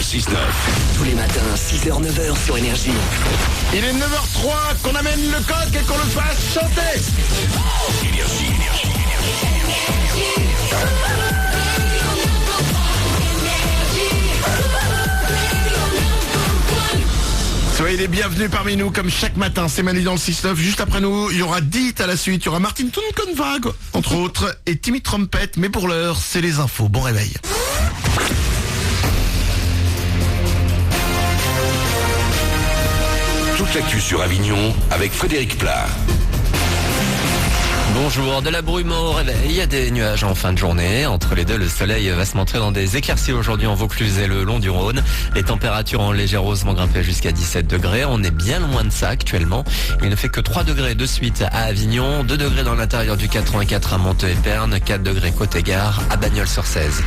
6-9. Tous les matins, 6h-9h sur Énergie. Il est 9h03, qu'on amène le coq et qu'on le fasse chanter. Énergie. Soyez les bienvenus parmi nous comme chaque matin, c'est Manu dans le 6-9. Juste après nous, il y aura Dit à la suite, il y aura Martin Tunkenwag, entre autres, et Timmy Trumpet. Mais pour l'heure, c'est les infos. Bon réveil. Toute l'actu sur Avignon avec Frédéric Plat. Bonjour, de la brume au réveil, il y a des nuages en fin de journée. Entre les deux, le soleil va se montrer dans des éclaircies aujourd'hui en Vaucluse et le long du Rhône. Les températures en légère hausse vont grimper jusqu'à 17 degrés. On est bien loin de ça actuellement. Il ne fait que 3 degrés de suite à Avignon, 2 degrés dans l'intérieur du 84 à Monteux et Perne, 4 degrés côté gare à Bagnols-sur-Cèze.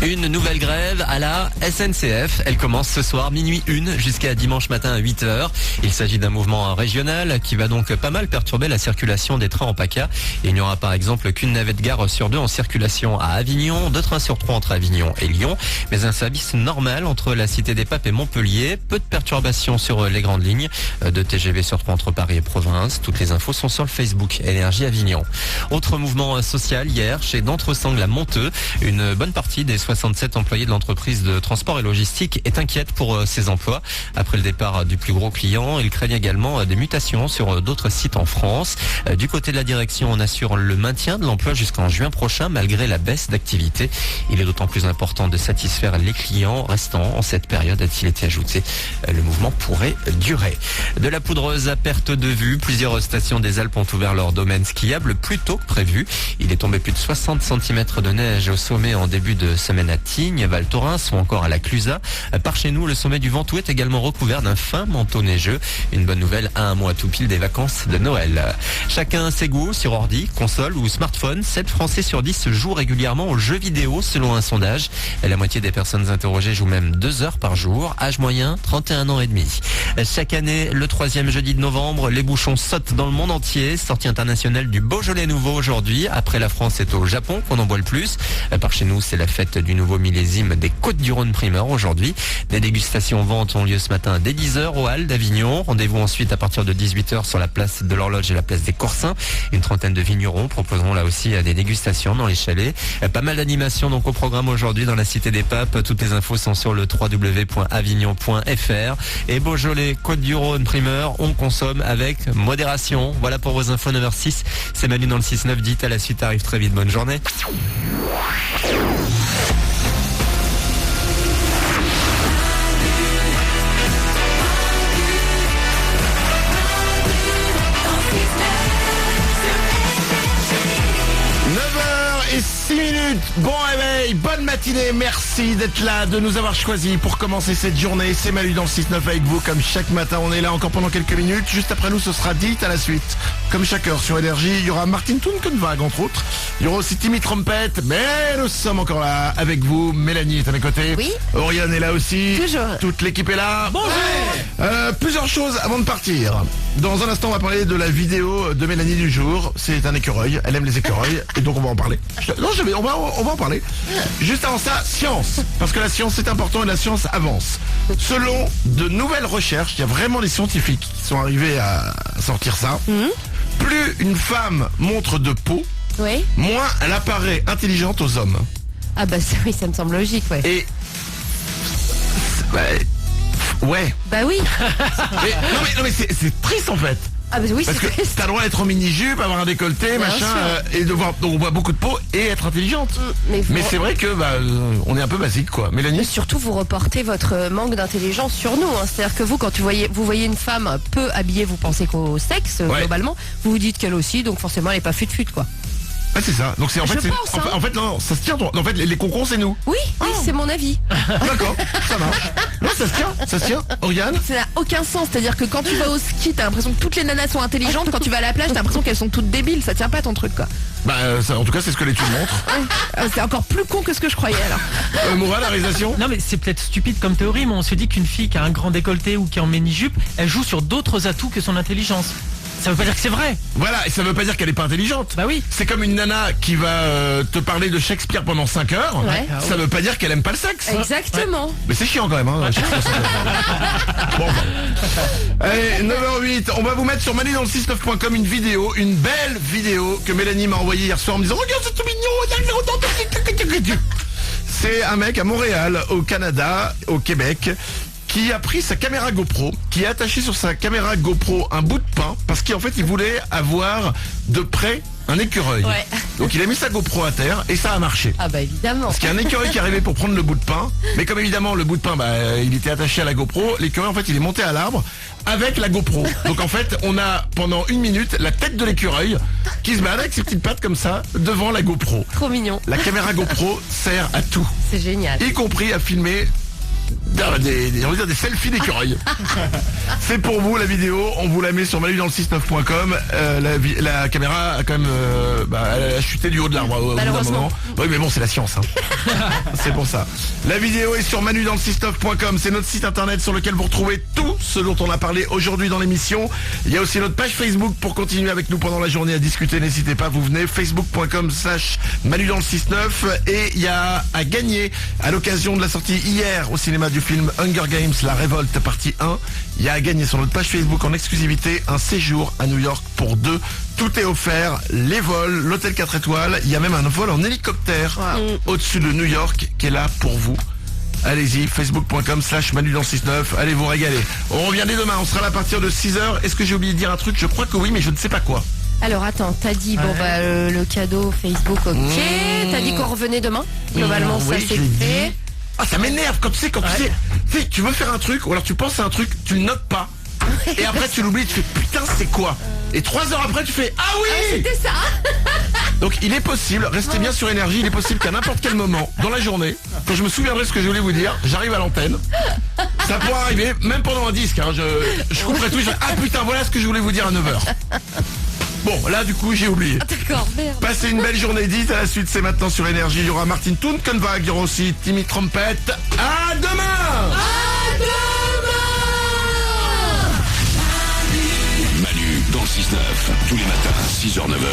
Une nouvelle grève à la SNCF. Elle commence ce soir minuit 1 jusqu'à dimanche matin à 8h. Il s'agit d'un mouvement régional qui va donc pas mal perturber la circulation des trains en PACA. Il n'y aura par exemple qu'une navette gare sur 2 en circulation à Avignon, 2 trains sur 3 entre Avignon et Lyon, mais un service normal entre la Cité des Papes et Montpellier. Peu de perturbations sur les grandes lignes, 2 TGV sur 3 entre Paris et province. Toutes les infos sont sur le Facebook Énergie Avignon. Autre mouvement social hier chez D'Entresangles à Monteux. Une bonne partie des 67 employés de l'entreprise de transport et logistique est inquiète pour ses emplois. Après le départ du plus gros client, il craignent également des mutations sur d'autres sites en France. Du côté de la direction, on assure le maintien de l'emploi jusqu'en juin prochain malgré la baisse d'activité. Il est d'autant plus important de satisfaire les clients restants en cette période, a-t-il été ajouté. Le mouvement pourrait durer. De la poudreuse à perte de vue, plusieurs stations des Alpes ont ouvert leur domaine skiable plus tôt que prévu. Il est tombé plus de 60 cm de neige au sommet en début de semaine à Tignes, Val Thorens ou encore à la Clusaz. Par chez nous, le sommet du Ventoux est également recouvert d'un fin manteau neigeux. Une bonne nouvelle à un mois tout pile des vacances de Noël. Chacun ses goûts sur ordi, console ou smartphone. 7 Français sur 10 jouent régulièrement aux jeux vidéo selon un sondage. La moitié des personnes interrogées jouent même 2 heures par jour. Âge moyen, 31 ans et demi. Chaque année, le 3e jeudi de novembre, les bouchons sautent dans le monde entier. Sortie internationale du Beaujolais nouveau aujourd'hui. Après la France, c'est au Japon qu'on en boit le plus. Par chez nous, c'est la fête du nouveau millésime des Côtes-du-Rhône primeur aujourd'hui. Des dégustations ventes ont lieu ce matin dès 10h au Halles d'Avignon. Rendez-vous ensuite à partir de 18h sur la place de l'Horloge et la place des Corsins. Une trentaine de vignerons proposeront là aussi des dégustations dans les chalets. Pas mal d'animations donc au programme aujourd'hui dans la Cité des Papes. Toutes les infos sont sur le www.avignon.fr. Et Beaujolais Côtes-du-Rhône primeur, on consomme avec modération. Voilà pour vos infos 9h06. C'est Manu dans le 6-9. Dites à la suite, arrive très vite. Bonne journée. Et 6 minutes, bon réveil, bonne matinée, merci d'être là, de nous avoir choisis pour commencer cette journée. C'est Manu dans le 6-9 avec vous, comme chaque matin, on est là encore pendant quelques minutes. Juste après nous, ce sera Dit à la suite. Comme chaque heure sur Énergie, il y aura Martin Tunkenwag entre autres. Il y aura aussi Timmy Trumpet, mais nous sommes encore là avec vous. Mélanie est à mes côtés. Oui. Oriane est là aussi. Toujours. Toute l'équipe est là. Bonjour. Plusieurs choses avant de partir. Dans un instant, on va parler de la vidéo de Mélanie du jour. C'est un écureuil, elle aime les écureuils, et donc on va en parler. Non, on va en parler. Juste avant ça, science. Parce que la science, c'est important et la science avance. Selon de nouvelles recherches, il y a vraiment des scientifiques qui sont arrivés à sortir ça. Plus une femme montre de peau, Oui. moins elle apparaît intelligente aux hommes. Ah bah oui, ça me semble logique, ouais. Et... ouais. Bah oui. Non mais c'est triste en fait. Ah bah oui, Parce que c'est triste. t'as le droit d'être en mini-jupe, avoir un décolleté, Bien machin, sûr. et de voir, donc on voit beaucoup de peau et être intelligente. Mais c'est vrai que on est un peu basique quoi. Mélanie. surtout, vous reportez votre manque d'intelligence sur nous. Hein. C'est-à-dire que vous, quand vous voyez une femme peu habillée, vous pensez qu'au sexe, Ouais. globalement. Vous vous dites qu'elle aussi, donc forcément, elle est pas fut-fut, quoi. Ah c'est ça. Donc c'est en Je fait, pense, hein. en fait non, ça se tient. En fait les concons c'est nous. Oui, c'est mon avis. D'accord, ça marche. Non ça se tient. Oriane. Ça n'a aucun sens. C'est-à-dire que quand tu vas au ski, t'as l'impression que toutes les nanas sont intelligentes. Quand tu vas à la plage, t'as l'impression qu'elles sont toutes débiles. Ça tient pas ton truc, quoi. En tout cas c'est ce que l'étude montre. C'est encore plus con que ce que je croyais, alors. Mourad, la réalisation. Non mais c'est peut-être stupide comme théorie, mais on se dit qu'une fille qui a un grand décolleté ou qui est en mini-jupe, elle joue sur d'autres atouts que son intelligence. Ça veut pas dire que c'est vrai. Voilà, et ça veut pas dire qu'elle est pas intelligente. Bah oui. C'est comme une nana qui va te parler de Shakespeare pendant 5 heures. Ouais. Ça veut pas dire qu'elle aime pas le sexe. Exactement. Mais c'est chiant quand même, hein. Bon, allez, 9h08, on va vous mettre sur manudanle69.com une vidéo, une belle vidéo que Mélanie m'a envoyée hier soir en me disant regarde, c'est tout mignon. C'est un mec à Montréal, au Canada, au Québec, qui a pris sa caméra GoPro, qui a attaché sur sa caméra GoPro un bout de pain, parce qu'en fait il voulait avoir de près un écureuil. Ouais. Donc il a mis sa GoPro à terre et ça a marché. Ah bah évidemment. Parce qu'il y a un écureuil qui est arrivé pour prendre le bout de pain, mais comme évidemment le bout de pain, il était attaché à la GoPro, l'écureuil en fait il est monté à l'arbre avec la GoPro. Donc en fait on a pendant 1 minute la tête de l'écureuil qui se balade avec ses petites pattes comme ça devant la GoPro. Trop mignon. La caméra GoPro sert à tout, C'est génial. y compris à filmer on va dire des selfies d'écureuil. C'est pour vous la vidéo, on vous la met sur manudanle69.com. La caméra a quand même elle a chuté du haut de l'arbre au bout d'un Malheureusement. moment. Oui mais bon c'est la science C'est pour ça. La vidéo est sur manudanle69.com, c'est notre site internet sur lequel vous retrouvez tout ce dont on a parlé aujourd'hui dans l'émission. Il y a aussi notre page Facebook pour continuer avec nous pendant la journée à discuter, n'hésitez pas, vous venez facebook.com/manudanle69 et il y a à gagner à l'occasion de la sortie hier au cinéma du film Hunger Games, La Révolte partie 1. Il y a à gagner sur notre page Facebook en exclusivité un séjour à New York pour 2. Tout est offert, les vols, l'hôtel 4 étoiles, il y a même un vol en hélicoptère au-dessus de New York qui est là pour vous. Allez-y, facebook.com/manudanle69, allez vous régaler. On revient dès demain, on sera là à partir de 6h. Est-ce que j'ai oublié de dire un truc? Je crois que oui, mais je ne sais pas quoi. Alors attends, t'as dit le cadeau Facebook, ok. T'as dit qu'on revenait demain. Globalement ça Oui, c'est je l'ai fait. dit. Ah ça m'énerve quand tu sais, tu veux faire un truc ou alors tu penses à un truc, tu le notes pas. Et après tu l'oublies, tu fais putain c'est quoi? Et 3 heures après tu fais ah oui. C'était ça. Donc il est possible, restez bien sur énergie, il est possible qu'à n'importe quel moment dans la journée, quand je me souviendrai de ce que je voulais vous dire, j'arrive à l'antenne. Ça pourra arriver, même pendant un disque, hein, je couperai tout, je fais, ah putain voilà ce que je voulais vous dire à 9h. Bon, là du coup j'ai oublié. D'accord, merde. Passez une belle journée dite, à la suite c'est maintenant sur énergie, il y aura Martin Tunkenwag, il y aura aussi Timmy Trumpet. À demain. Manu dans le 6-9, tous les matins, 6h, 9h.